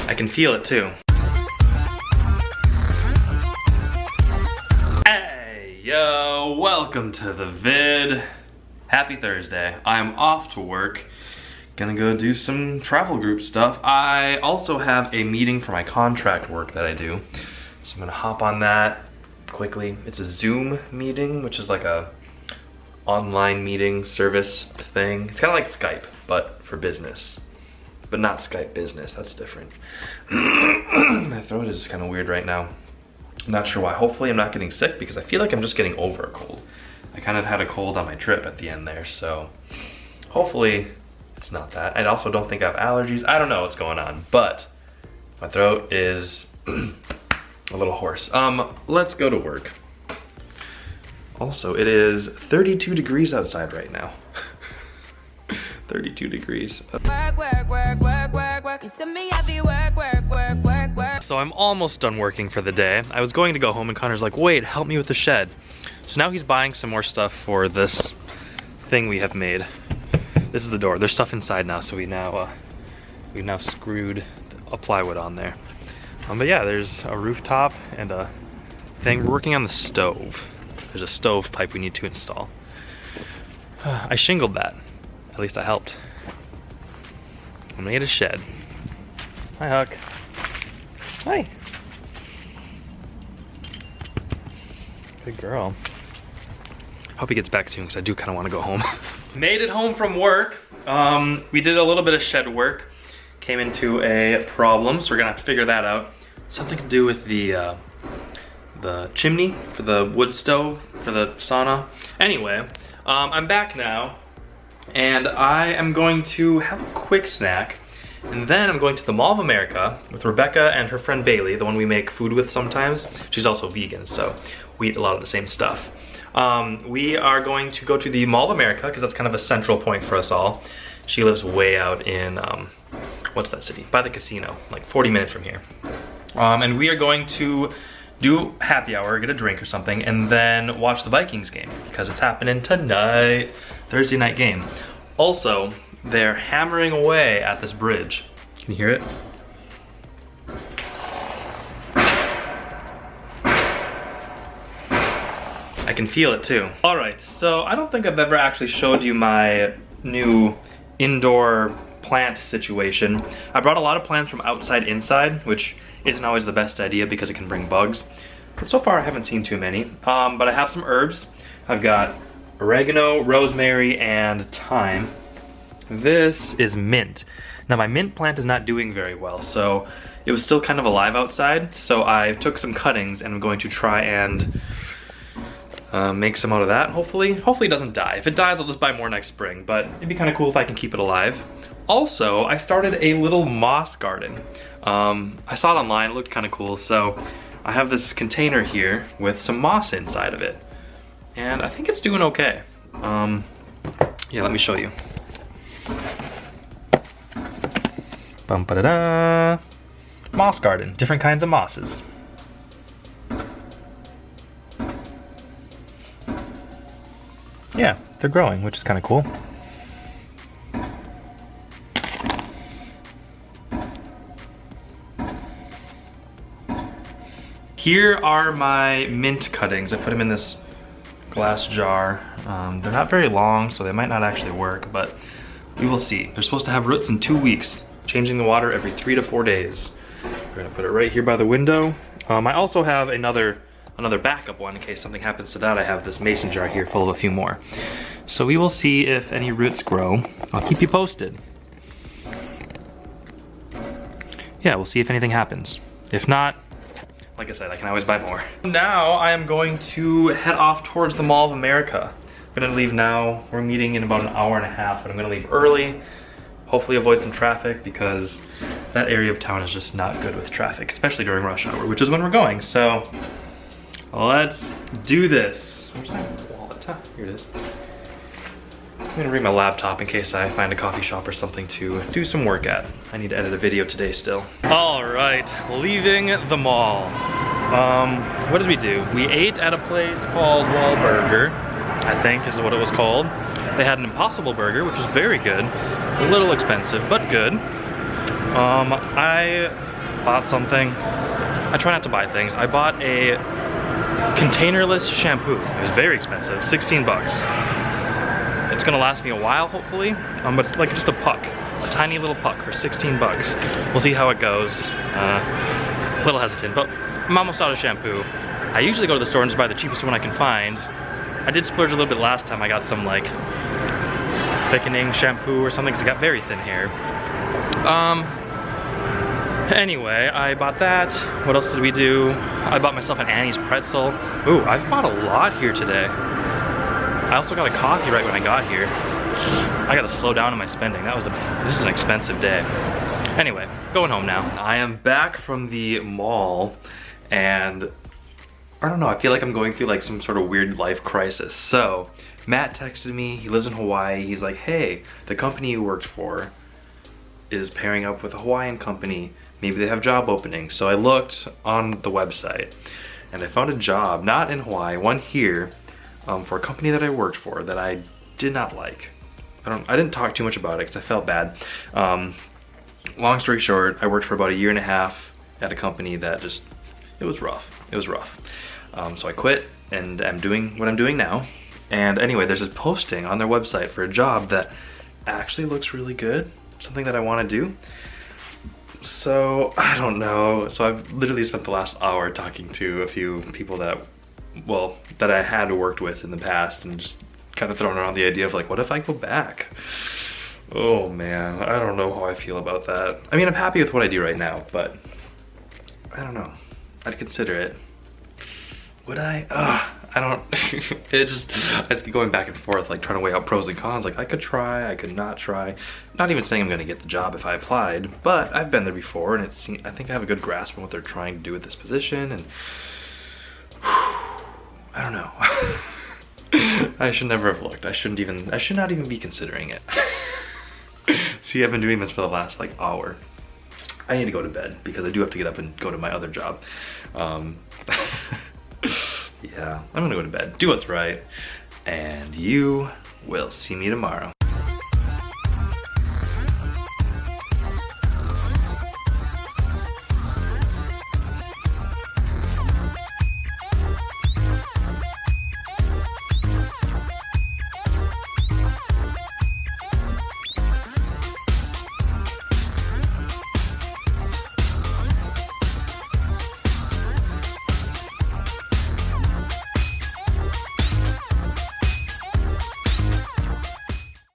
I can feel it too. Hey, yo, welcome to the vid. Happy Thursday. I'm off to work. Gonna go do some travel group stuff. I also have a meeting for my contract work that I do. So I'm gonna hop on that quickly. It's a Zoom meeting, which is like a online meeting service thing. It's kind of like Skype, but for business. But not Skype business, that's different. My throat is kind of weird right now. I'm not sure why. Hopefully I'm not getting sick because I feel like I'm just getting over a cold. I kind of had a cold on my trip at the end there, so hopefully it's not that. I also don't think I have allergies. I don't know what's going on, but my throat is a little hoarse. Let's go to work. Also, it is 32 degrees outside right now. 32 degrees. So I'm almost done working for the day. I was going to go home and Connor's like, wait, help me with the shed. So now he's buying some more stuff for this thing we have made. This is the door. There's stuff inside now, so we've now screwed a plywood on there. But yeah, there's a rooftop and a thing. We're working on the stove. There's a stove pipe we need to install. I shingled that. At least I helped. I made a shed. Hi, Huck. Hi. Good girl. Hope he gets back soon because I do kind of want to go home. Made it home from work. We did a little bit of shed work. Came into a problem, so we're gonna have to figure that out. Something to do with the chimney for the wood stove for the sauna. Anyway, I'm back now, and I am going to have a quick snack, and then I'm going to the Mall of America with Rebecca and her friend Bailey, the one we make food with sometimes. She's also vegan, so we eat a lot of the same stuff. We are going to go to the Mall of America because that's kind of a central point for us all. She lives way out in, what's that city? By the casino, like 40 minutes from here. And we are going to do happy hour, get a drink or something, and then watch the Vikings game because it's happening tonight, Thursday night game. Also, they're hammering away at this bridge. Can you hear it? I can feel it too. All right, so I don't think I've ever actually showed you my new indoor plant situation. I brought a lot of plants from outside inside, which isn't always the best idea because it can bring bugs. But so far I haven't seen too many. But I have some herbs. I've got oregano, rosemary, and thyme. This is mint. Now my mint plant is not doing very well, so it was still kind of alive outside. So I took some cuttings and I'm going to try and make some out of that, hopefully. Hopefully it doesn't die. If it dies, I'll just buy more next spring, but it'd be kind of cool if I can keep it alive. Also, I started a little moss garden. I saw it online, it looked kind of cool, so I have this container here with some moss inside of it. And I think it's doing okay. Yeah, let me show you. Bum-ba-da-da. Moss garden, different kinds of mosses. Yeah, they're growing, which is kind of cool. Here are my mint cuttings. I put them in this glass jar. They're not very long, so they might not actually work, but we will see. They're supposed to have roots in 2 weeks, changing the water every 3 to 4 days. We're gonna put it right here by the window. I also have another backup one in case something happens to that. I have this mason jar here full of a few more. So we will see if any roots grow. I'll keep you posted. Yeah, we'll see if anything happens. If not, like I said, I can always buy more. Now I am going to head off towards the Mall of America. I'm gonna leave now. We're meeting in about an hour and a half, and I'm gonna leave early. Hopefully avoid some traffic because that area of town is just not good with traffic, especially during rush hour, which is when we're going. So let's do this. Where's my wallet? Here it is. I'm gonna bring my laptop in case I find a coffee shop or something to do some work at. I need to edit a video today still. All right, leaving the mall. What did we do? We ate at a place called Wahlburger, I think is what it was called. They had an Impossible Burger, which was very good. A little expensive, but good. I bought something. I try not to buy things. I bought a containerless shampoo. It was very expensive, 16 bucks. It's gonna last me a while, hopefully, but it's like just a puck, a tiny little puck for 16 bucks. We'll see how it goes. A little hesitant, but I'm almost out of shampoo. I usually go to the store and just buy the cheapest one I can find. I did splurge a little bit last time. I got some like thickening shampoo or something because I got very thin hair. Anyway, I bought that. What else did we do? I bought myself an Annie's pretzel. Ooh, I've bought a lot here today. I also got a coffee right when I got here. I gotta slow down on my spending. This is an expensive day. Anyway, going home now. I am back from the mall and I don't know, I feel like I'm going through like some sort of weird life crisis. So, Matt texted me, he lives in Hawaii. He's like, hey, the company you worked for is pairing up with a Hawaiian company. Maybe they have job openings. So I looked on the website and I found a job, not in Hawaii, one here, for a company that I worked for that I did not like. I didn't talk too much about it because I felt bad. Long story short, I worked for about 1.5 years at a company that just, it was rough. It was rough. So I quit and I'm doing what I'm doing now. And anyway, there's a posting on their website for a job that actually looks really good. Something that I want to do. So, I don't know. So I've literally spent the last hour talking to a few people that, well, that I had worked with in the past and just kind of throwing around the idea of like, what if I go back? Oh man, I don't know how I feel about that. I mean, I'm happy with what I do right now, but I don't know. I'd consider it. Would I? I don't, I just keep going back and forth, like trying to weigh out pros and cons. Like I could try, I could not try. Not even saying I'm gonna get the job if I applied, but I've been there before and I think I have a good grasp on what they're trying to do with this position and I don't know. I should never have looked. I should not even be considering it. See, I've been doing this for the last like hour. I need to go to bed because I do have to get up and go to my other job. Yeah, I'm gonna go to bed, do what's right, and you will see me tomorrow.